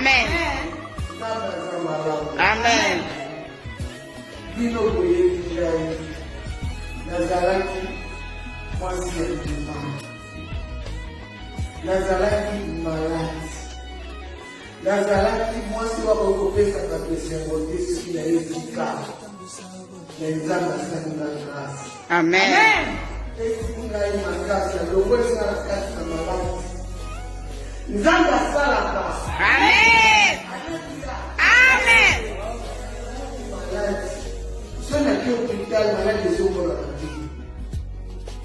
Amen. Amen. Bino boye bijai. Nazaraki mwasi ya juma. Nazaraki malati. Nazaraki mwasi wako kopesa kapesa ngote siki ya yezika. Na nzamba sana nasi. Amen. Efunga imakasa longwe sana kati na malati. Nzamba salaka. Amen. Amen. Malati. Sona ki hôpital malade ezokola na vie.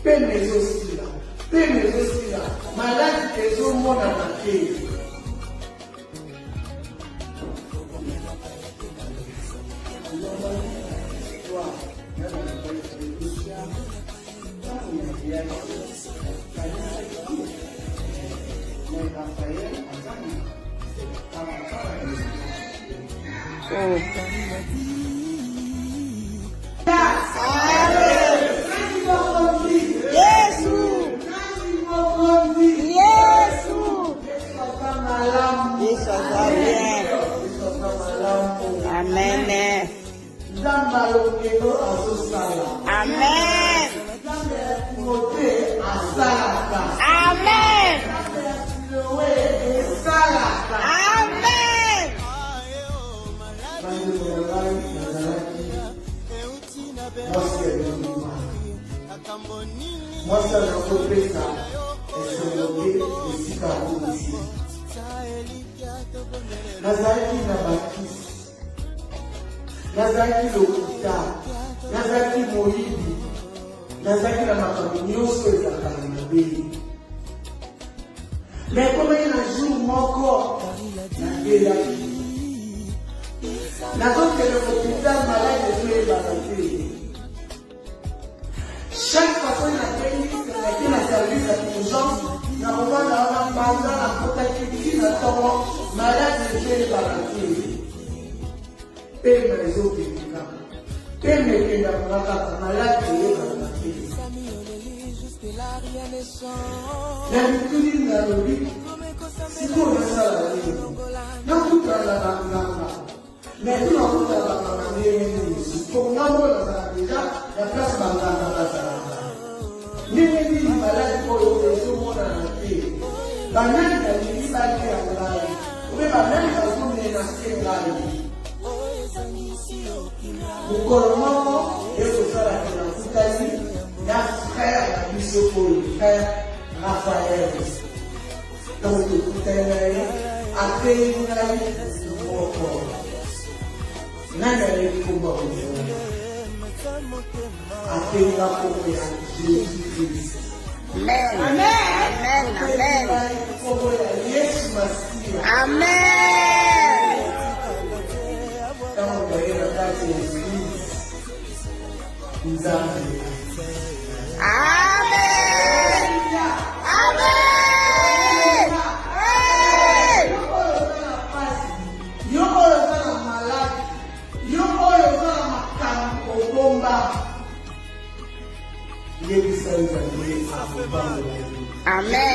Pene ezosila. Pene ezosila. Malade ezomona na te. Amen. Amen. Amen. Mwasa na kopesa esologe esika kuisi. Nazaraki na bakisi. Nazaraki lokuta. Nazaraki moyibi. Nazaraki na makambo nyonso ezalaka na mabeli. Me ekomaki na jour moko nabelaki. Nazokende kopital malade ezoyebaka te. Chaque personne a été la service à l'urgence, n'a pas la base, la protection, la tombe, malade de Dieu par la vie. Paix les autres médicaments. Paix les malade de Dieu par la vie. L'habitude n'a pas dit, si vous avez ça la vie, non tout à la bande. Mais tout le monde a la bande, pour nous, déjà, la place bande. Nini malade pour le monde à la vie. Banane a dit balé à la vie. Mais banane a tourné dans ces galeries. Au Coromon, et au Sala de la Foutalie, il y a frère à Bissopol, frère Raphaël. Donc le Foutalie, après une année, le mort. N'allez pas mourir. Après la pauvreté, Jésus-Christ. Amen. Amen. Amen. Amen. Quand vous voyez la date de Jésus, nous avons. Amen. Amen.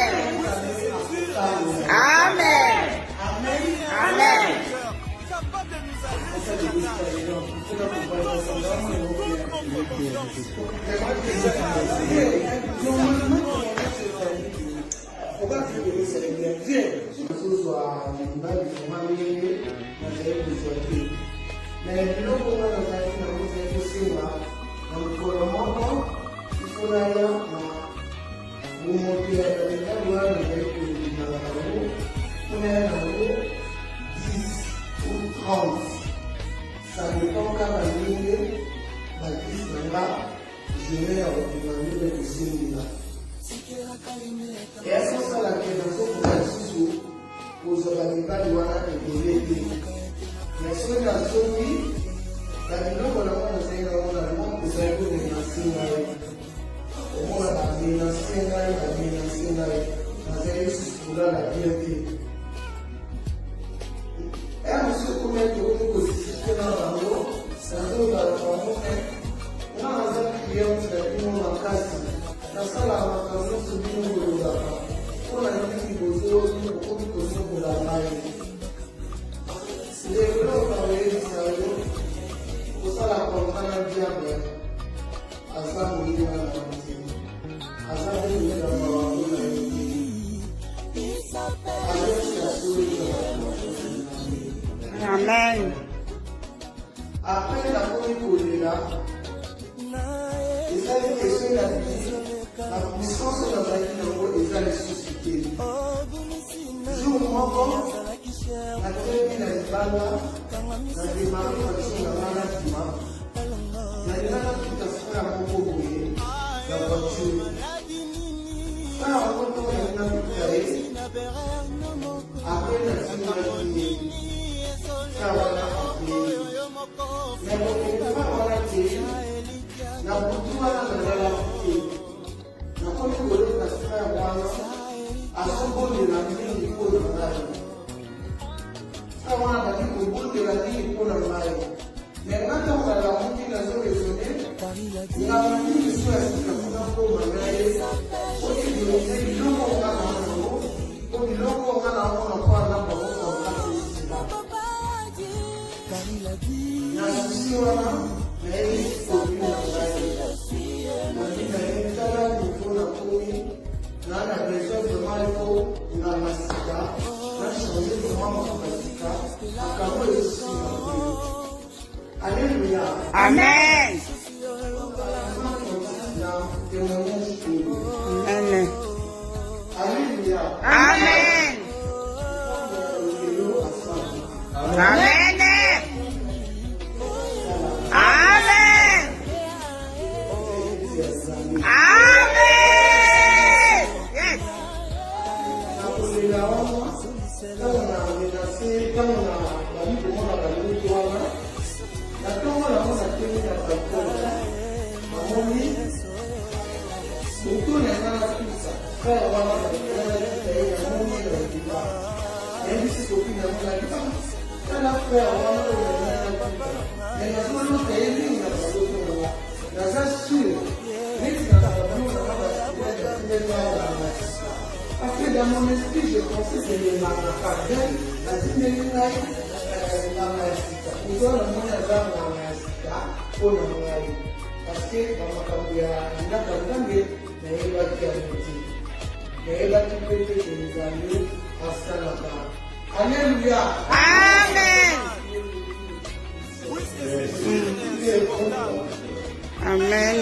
Amen. Amen. Amen. Ça dépend quand la ligne va je vais demander de cuisiner. Et est-ce que ça la question pour la sous aux organisations de Wana et de l'aider? Mais ce que la zone, la ligne pour la Wana, c'est la Wana, c'est la Wana, c'est la Wana, lelo kaoyebisa yo kosala kontana diable aza moyeba na banzima aza moyeba na bango na yo Amen. Après la première là, ils allaient questionner la puissance de la vie et ils allaient susciter. Jour moment, la télé n'a pas là, la démarche de la maladie, la démarche qui t'a fait à mon courrier, la voiture. Ça, on retrouve la vie. Après la démarche, ça va la na kukufa wala tei na kutua na ndala tei na koni kolo kasika ya kwanza asombo na mimi ko na ndala sawa na baki kubunde la dini ko na ndala ngata wala mtu na zoe zote na mimi sio sika kuna ko manaye ko ndio ndio kama ngo ko ndio kama na kwa na kwa Nasiwana na hii kupina ndani. Na ninaendelea kufuna kumi na na pesa za malipo na masika na shauri kwa mama katika akawa Yesu. Haleluya. Amen. Amen. Haleluya. Amen. Amen. Parce que dans mon esprit, je pensais que les maracadins, la Timélinaï, la maïsika. Nous avons le moyen d'avoir la maïsika pour la maïsika. Parce que dans ma carrière, il y a quand même des Alléluia. Amen. Amen.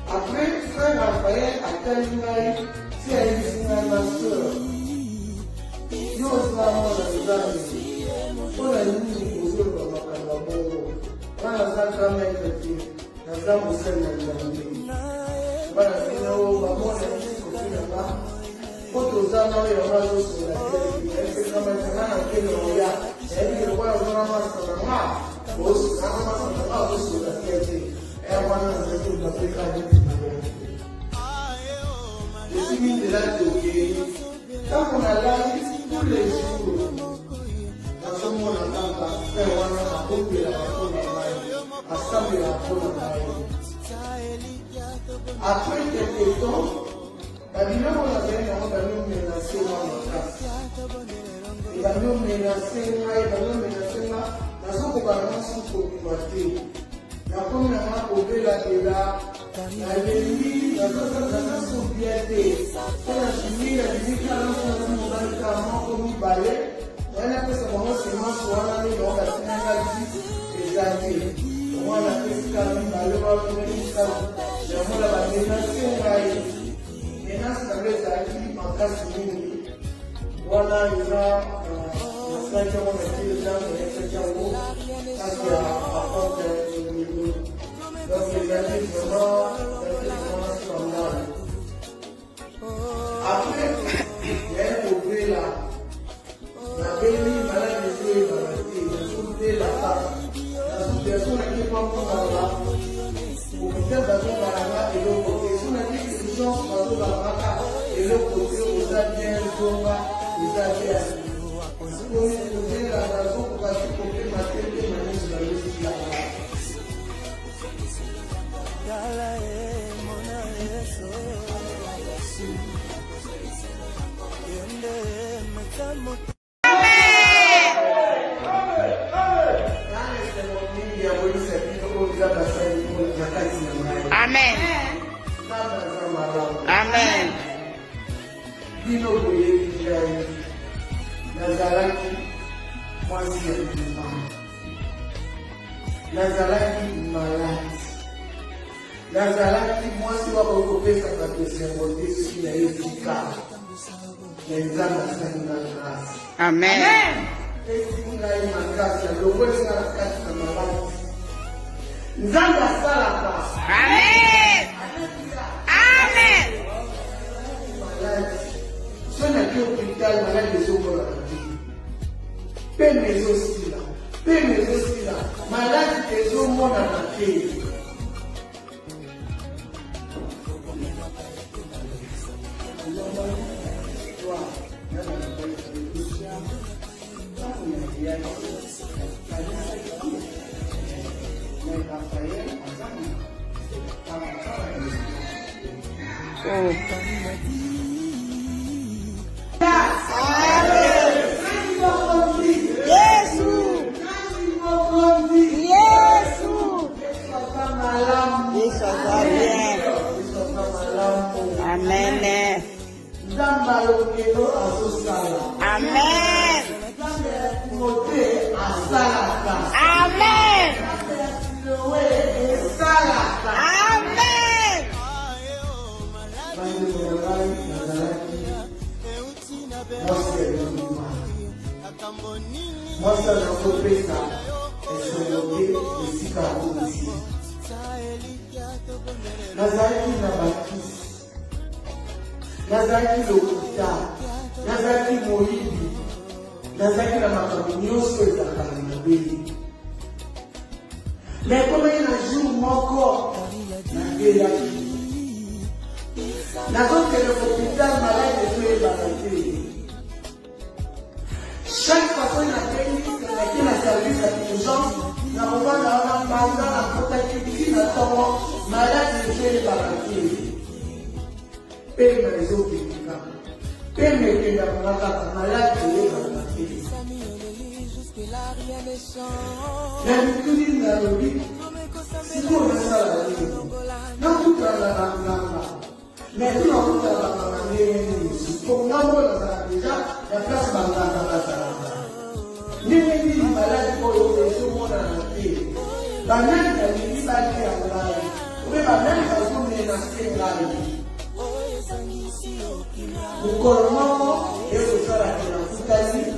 Après, frère Raphaël a terminé, si elle est une master, il y a aussi un pour la ligne aux autres dans la Cameroun. Voilà, ça va mettre qui, la femme au sein de la vie. Voilà, c'est là où on va voir les petits copains là-bas. Pour tous les gens, il y aura d'autres sur la télé. C'est comme maintenant, on fait le regard. Et puis, le roi, on va voir ça dans la main. Aussi, on va voir ça sur la télé. Je suis mis de la Tokyo. Quand on a l'air tous les jours, dans ce monde, on a fait un peu de la à ça, de la après quelques temps, Babylon on a bien en Babylon menacé dans la classe. Et Babylon menacé, Babylon menacé, dans son gouvernement sous communauté. La première au Béla, la Lévi, la sobriété, la chimie, la musique, la médicament, comme il balait. On a fait ce moment seulement sur un année dans la Sénégal des années. On a fait ce qu'on a fait, on a fait maintenant, c'est avec ça qui m'encadre sur nous. Voilà, il y a 5 ans, on a fait le temps, on a fait le temps, ça qui a apporté le niveau. Donc, les années, vraiment scandale. Après, il y a un progrès là. La belle malade de Dieu est maladie, la souffle la femme. La souffle personne qui est pas comme la pour peut-être d'avoir la et l'autre côté. Si on a dit que les gens sont dans la maca et l'autre côté, on a bien le combat, on a bien. Si on est posé la raison pour passer pour les matins, les manières de la musique là. Amen. Amen. Dino boye bijayi. Nazaraki mwasi ya mama. Nazaraki malati. Nazaraki mwasi wa kokopesa kabisa ngote si na yefika. Na nzamba sana grâce. Amen. Esinga ina grâce longoli na kati na malati. Nzamba salaka. Amen. Amen. Si on a été au hôpital, malade des eaux pour la vie. Paix mes aussi là. Paix mes aussi là. Malade des eaux, mon à la paix. Amen. Amen. Amen. Mostra na sopesa esologe esika kusi. Nazaraki na bakisi. Nazaraki lokuta. Nazaraki moyibi. Nazaraki na makambo nyonso ezalaka na mabeli. Mais comme il y a un jour moko nabelaki. Nazokende l'hôpital malade ezoyebaka. Chaque fois qu'on a fait la service à l'urgence, nous avons dans la base, la protection, la tombe, malade de Dieu et balancier. Paix mes eaux qui vivent. Paix mes qui vivent, malade de Dieu et balancier. Mais nous tous nous avons dit, si vous avez ça la vie, non tout à la mais tout dans toute la pour nous, déjà, la place va ni malade pour le monde à la vie. La même qui va aller à la vie. Oui, la même façon de la vie. Vous commencez et vous faites la vie.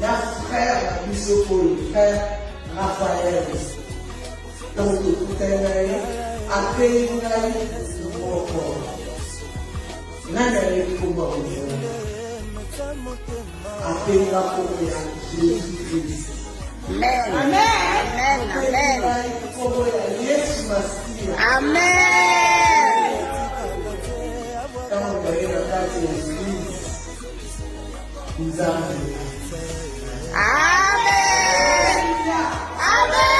La frère la mission pour le frère Raphaël. Donc, tout est là. Après, vous allez mon corps. N'allez pas pour après la première Jésus-Christ. Amen. Amen. Amen. Amen. Quand vous voyez la carte de l'Église, vous avez. Amen. Amen.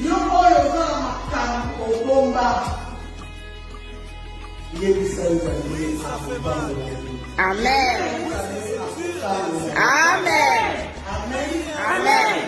Yo, Amen. Amen. Amen.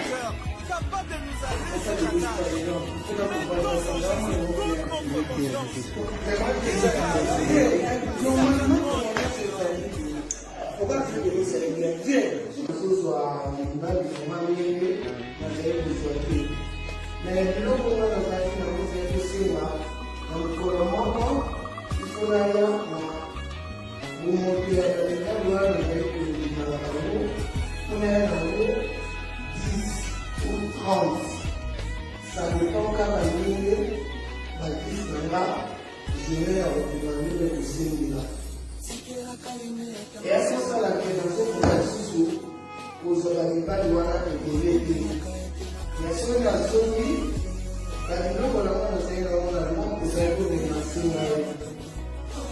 Ça dépend quand la ligne, la crise là, je vais retrouver le cousin là. Et à ce moment-là, nous avons sous aux organisations de mais si on a soumis, la ligne on a fait on a fait des nations,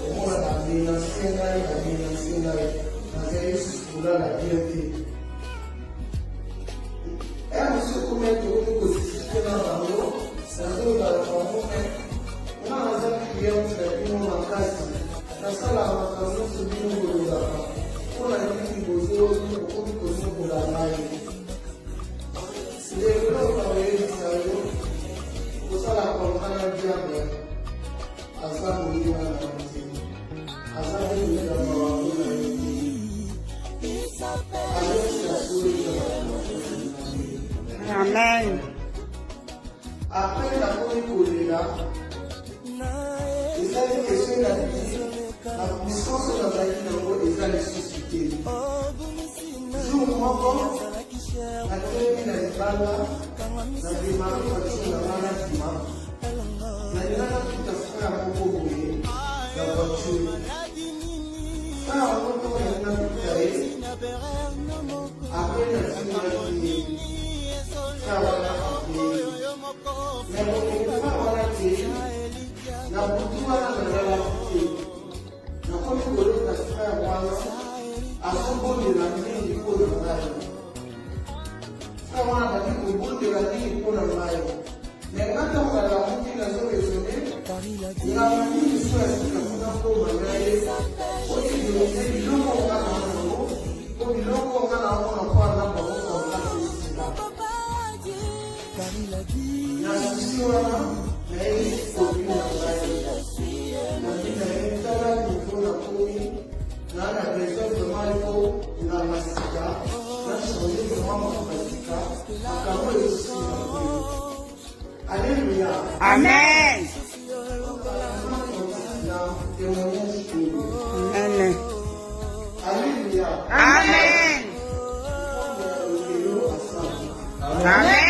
on a des nations, on a sous la liberté. Et à ce moment-là, nous avons Amen. Après la première là, il a une question la puissance de la vie est allée susciter. Jour moment, la première n'est pas là, la démarche de la maladie, la démarche tout à fait à mon courrier, la voiture. Ça, on va faire un petit après la finalité, ça va la mais on ne peut pas arrêter. La boutique à la la première colonne de la sphère à son bon de la vie du pot de maille. Ça va la vie au bout de la vie du pot de maille. Mais quand on va la boutique à son raisonner, il a une vie sur la sphère de pot de maille. Aussi, il y a des gens qui ont un mot, ou des gens qui ont un mot, la solution est aucune Alléluia. Amen. Amen. Alléluia. Amen. Amen.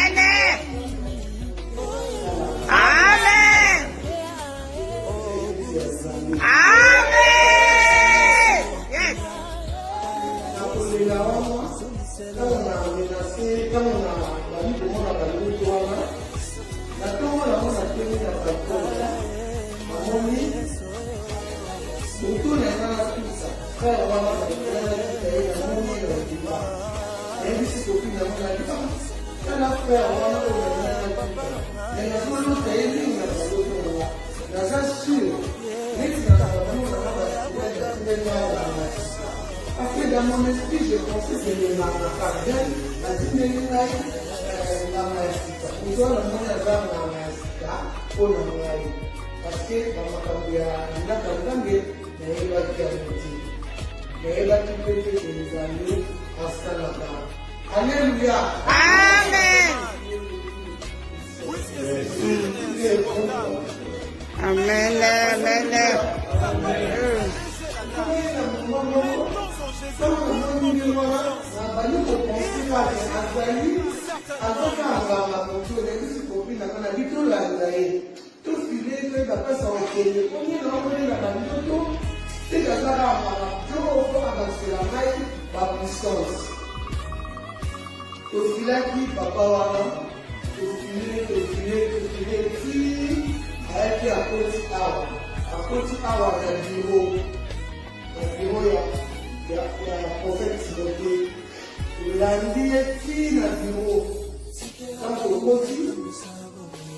Parce que dans mon esprit, je pensais que c'était la carrière, la dynamique, la maïsika. Nous avons la maïsika pour la maïsika. Parce que dans ma carrière, il y a quand même des années à Salada. Alléluia. Amen. Amen.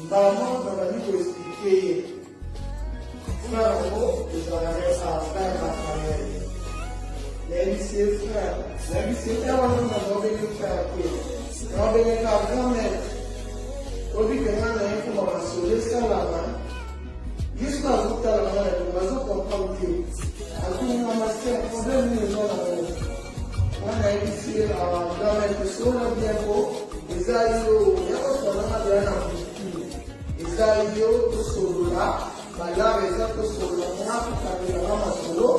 Vamos, para mí, expliqué. Claro, c'est frère. La vie, c'est frère, on a béni frère. On a béni frère grand-mère. Au bout que moi, on a sauvé ça là-bas. Jusqu'à tout à l'heure, on va comprendre que à tout moment, c'est un problème de nous. On a ici dans la personne bien beau. Les aïeux, il y a aussi un bien en les aïeux, tout sur là. Là, les autres sur le monde, quand il y a ma solo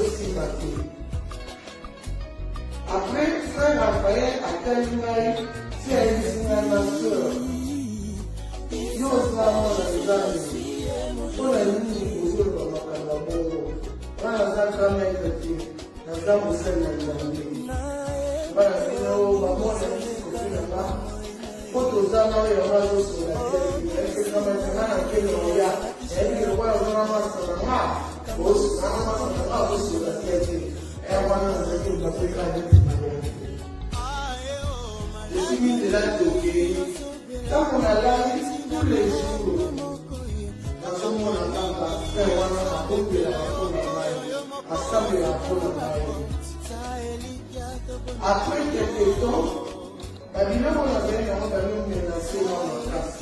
aussi battu. Après, frère Raphaël a Kalimaï, si elle est ma soeur. Nous sommes dans les amis. On a mis pour eux dans ma caméra. On a un caméra qui est dans un musée dans l'année. Voilà, c'est là où on va voir les choses là-bas. Quand on a mis le radeau sur la terre, est-ce que maintenant, on a quel moyen? Elle est voilà, on a massé la main. On a massé la main sur la terre. Et on a massé la terre. Je suis mis de là de quand on a lavé tous les jours, dans ce monde, on a fait un peu de la à ça de la après quelques temps, la vie on avait nous menacé dans la classe.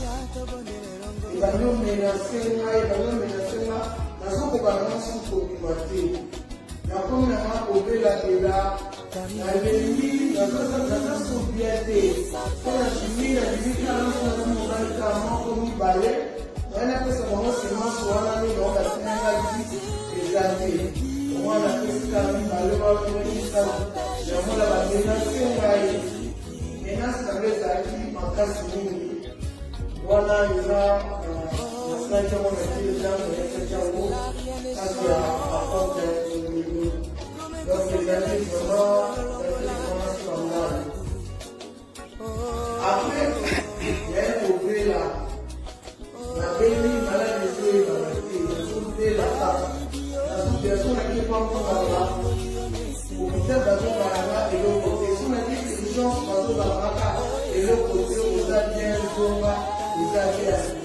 Il va nous menacer, il va nous menacer là, dans ce qu'on va nous souffrir. La première fois, on la débat, la vie, dans un sobriété, quand la chimie, la vie, quand on a notamment comme il balai, on a fait ce moment, c'est moi, soit on a mis dans la finale des années. On a fait ce qu'on a mis, on a fait ça. On a menacé, maintenant, ça veut dire en cas de voilà, il y a on a été les gens de l'État, ça c'est à porte de l'État. Donc, les années vraiment, après, il y a un problème là. La belle malade de jouer dans la vie, de soulever la table. La sous-personne qui est pas encore là. Pour peut-être d'avoir là et l'autre côté. Si on a dit que les gens sont dans la et l'autre côté, on a bien le combat, vous avez